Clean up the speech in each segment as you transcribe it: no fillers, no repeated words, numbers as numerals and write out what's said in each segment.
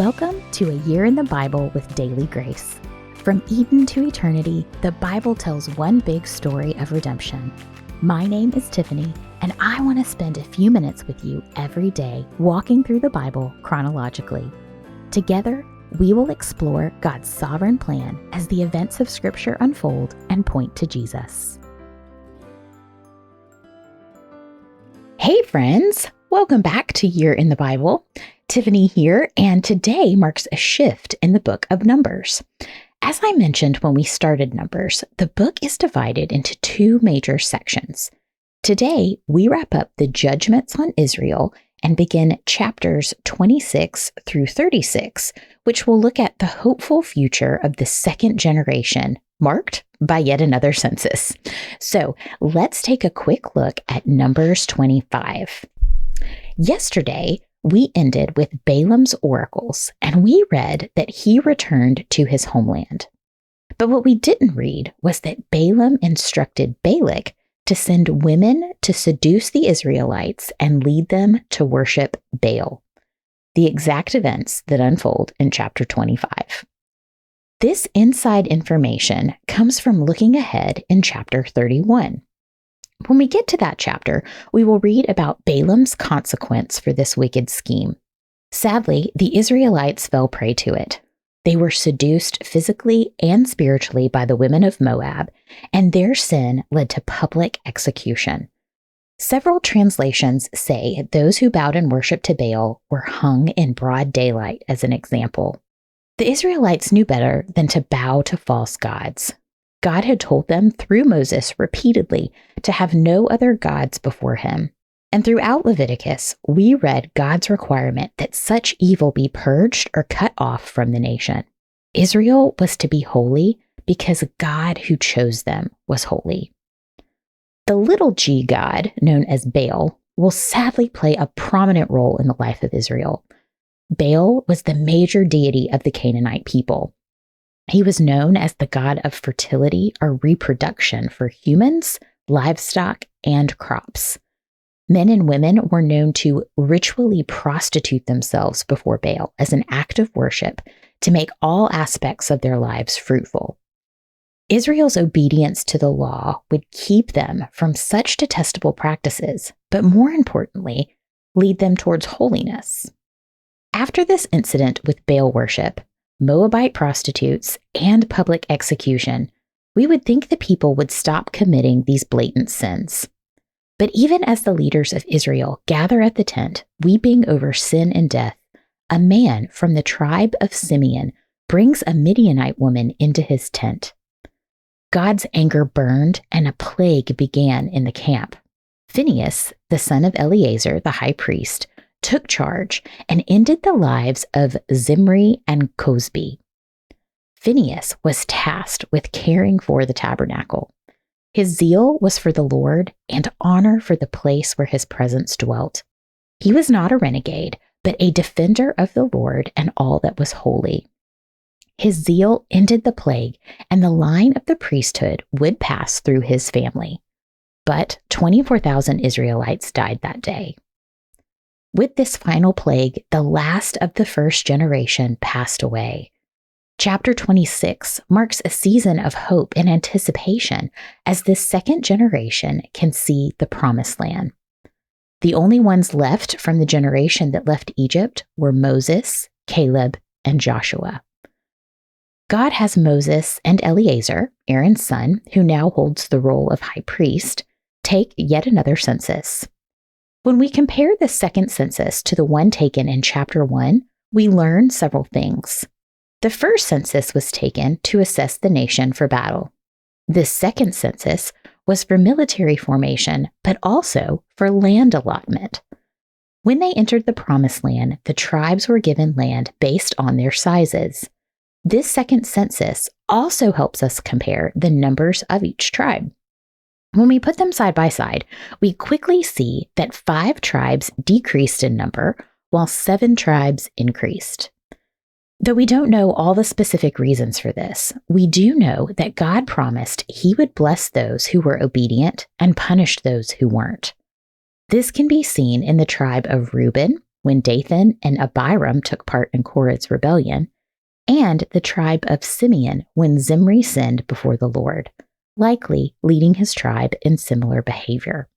Welcome to A Year in the Bible with Daily Grace. From Eden to eternity, the Bible tells one big story of redemption. My name is Tiffany, and I want to spend a few minutes with you every day walking through the Bible chronologically. Together, we will explore God's sovereign plan as the events of Scripture unfold and point to Jesus. Hey friends, welcome back to Year in the Bible. Tiffany here, and today marks a shift in the book of Numbers. As I mentioned when we started Numbers, the book is divided into two major sections. Today, we wrap up the judgments on Israel and begin chapters 26 through 36, which will look at the hopeful future of the second generation, marked by yet another census. So let's take a quick look at Numbers 25. Yesterday, we ended with Balaam's oracles, and we read that he returned to his homeland. But what we didn't read was that Balaam instructed Balak to send women to seduce the Israelites and lead them to worship Baal, the exact events that unfold in chapter 25. This inside information comes from looking ahead in chapter 31. When we get to that chapter, we will read about Balaam's consequence for this wicked scheme. Sadly, the Israelites fell prey to it. They were seduced physically and spiritually by the women of Moab, and their sin led to public execution. Several translations say those who bowed in worship to Baal were hung in broad daylight as an example. The Israelites knew better than to bow to false gods. God had told them through Moses repeatedly to have no other gods before him. And throughout Leviticus, we read God's requirement that such evil be purged or cut off from the nation. Israel was to be holy because God who chose them was holy. The little g god, known as Baal, will sadly play a prominent role in the life of Israel. Baal was the major deity of the Canaanite people. He was known as the god of fertility or reproduction for humans, livestock, and crops. Men and women were known to ritually prostitute themselves before Baal as an act of worship to make all aspects of their lives fruitful. Israel's obedience to the law would keep them from such detestable practices, but more importantly, lead them towards holiness. After this incident with Baal worship, Moabite prostitutes, and public execution, we would think the people would stop committing these blatant sins. But even as the leaders of Israel gather at the tent, weeping over sin and death, a man from the tribe of Simeon brings a Midianite woman into his tent. God's anger burned, and a plague began in the camp. Phinehas, the son of Eleazar, the high priest, took charge and ended the lives of Zimri and Cosbi. Phinehas was tasked with caring for the tabernacle. His zeal was for the Lord and honor for the place where his presence dwelt. He was not a renegade, but a defender of the Lord and all that was holy. His zeal ended the plague, and the line of the priesthood would pass through his family. But 24,000 Israelites died that day. With this final plague, the last of the first generation passed away. Chapter 26 marks a season of hope and anticipation as this second generation can see the promised land. The only ones left from the generation that left Egypt were Moses, Caleb, and Joshua. God has Moses and Eleazar, Aaron's son, who now holds the role of high priest, take yet another census. When we compare the second census to the one taken in chapter 1, we learn several things. The first census was taken to assess the nation for battle. This second census was for military formation, but also for land allotment. When they entered the promised land, the tribes were given land based on their sizes. This second census also helps us compare the numbers of each tribe. When we put them side by side, we quickly see that 5 tribes decreased in number, while 7 tribes increased. Though we don't know all the specific reasons for this, we do know that God promised he would bless those who were obedient and punish those who weren't. This can be seen in the tribe of Reuben, when Dathan and Abiram took part in Korah's rebellion, and the tribe of Simeon when Zimri sinned before the Lord, likely leading his tribe in similar behavior.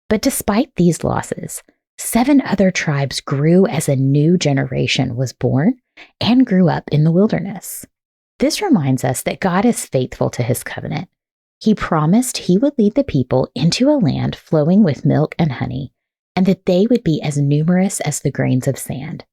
But despite these losses, 7 other tribes grew as a new generation was born and grew up in the wilderness. This reminds us that God is faithful to his covenant. He promised he would lead the people into a land flowing with milk and honey, and that they would be as numerous as the grains of sand.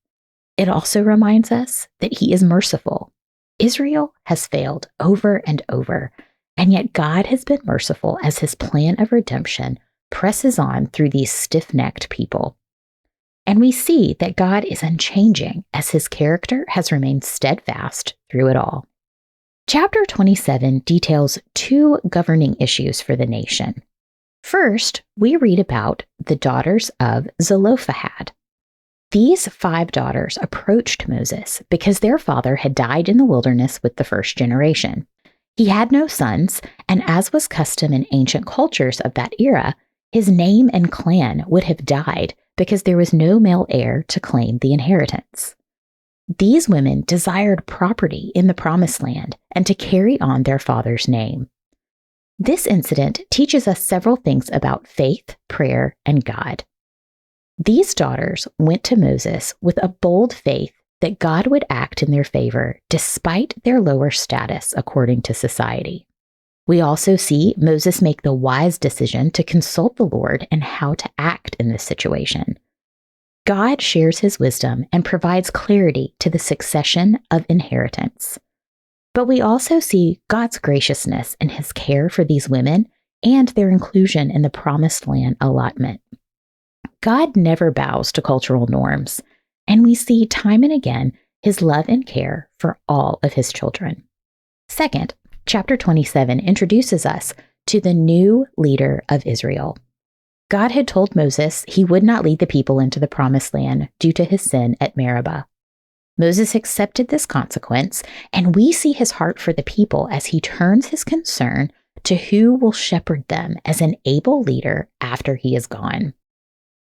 It also reminds us that he is merciful. Israel has failed over and over, and yet God has been merciful as his plan of redemption presses on through these stiff-necked people. And we see that God is unchanging as his character has remained steadfast through it all. Chapter 27 details 2 governing issues for the nation. First, we read about the daughters of Zelophehad. These 5 daughters approached Moses because their father had died in the wilderness with the first generation. He had no sons, and as was custom in ancient cultures of that era, his name and clan would have died because there was no male heir to claim the inheritance. These women desired property in the Promised Land and to carry on their father's name. This incident teaches us several things about faith, prayer, and God. These daughters went to Moses with a bold faith that God would act in their favor despite their lower status according to society. We also see Moses make the wise decision to consult the Lord in how to act in this situation. God shares his wisdom and provides clarity to the succession of inheritance. But we also see God's graciousness in his care for these women and their inclusion in the Promised Land allotment. God never bows to cultural norms, and we see time and again his love and care for all of his children. Second, chapter 27 introduces us to the new leader of Israel. God had told Moses he would not lead the people into the Promised Land due to his sin at Meribah. Moses accepted this consequence, and we see his heart for the people as he turns his concern to who will shepherd them as an able leader after he is gone.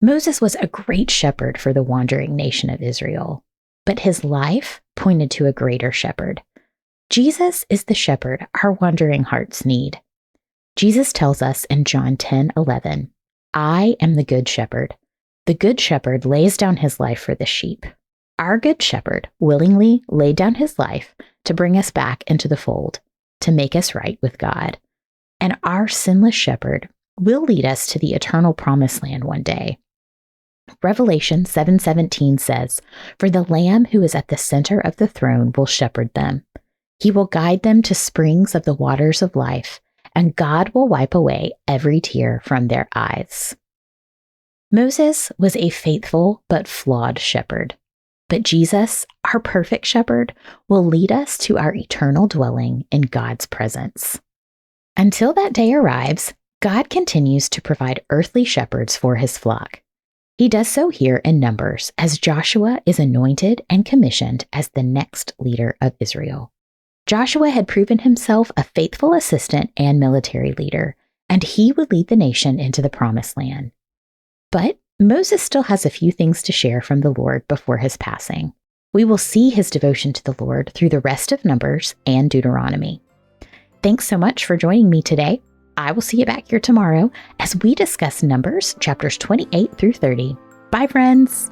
Moses was a great shepherd for the wandering nation of Israel, but his life pointed to a greater shepherd. Jesus is the shepherd our wandering hearts need. Jesus tells us in John 10:11, "I am the good shepherd. The good shepherd lays down his life for the sheep." Our good shepherd willingly laid down his life to bring us back into the fold, to make us right with God. And our sinless shepherd will lead us to the eternal Promised Land one day. Revelation 7:17 says, "For the Lamb who is at the center of the throne will shepherd them. He will guide them to springs of the waters of life, and God will wipe away every tear from their eyes." Moses was a faithful but flawed shepherd. But Jesus, our perfect shepherd, will lead us to our eternal dwelling in God's presence. Until that day arrives, God continues to provide earthly shepherds for his flock. He does so here in Numbers as Joshua is anointed and commissioned as the next leader of Israel. Joshua had proven himself a faithful assistant and military leader, and he would lead the nation into the Promised Land. But Moses still has a few things to share from the Lord before his passing. We will see his devotion to the Lord through the rest of Numbers and Deuteronomy. Thanks so much for joining me today. I will see you back here tomorrow as we discuss Numbers chapters 28 through 30. Bye, friends.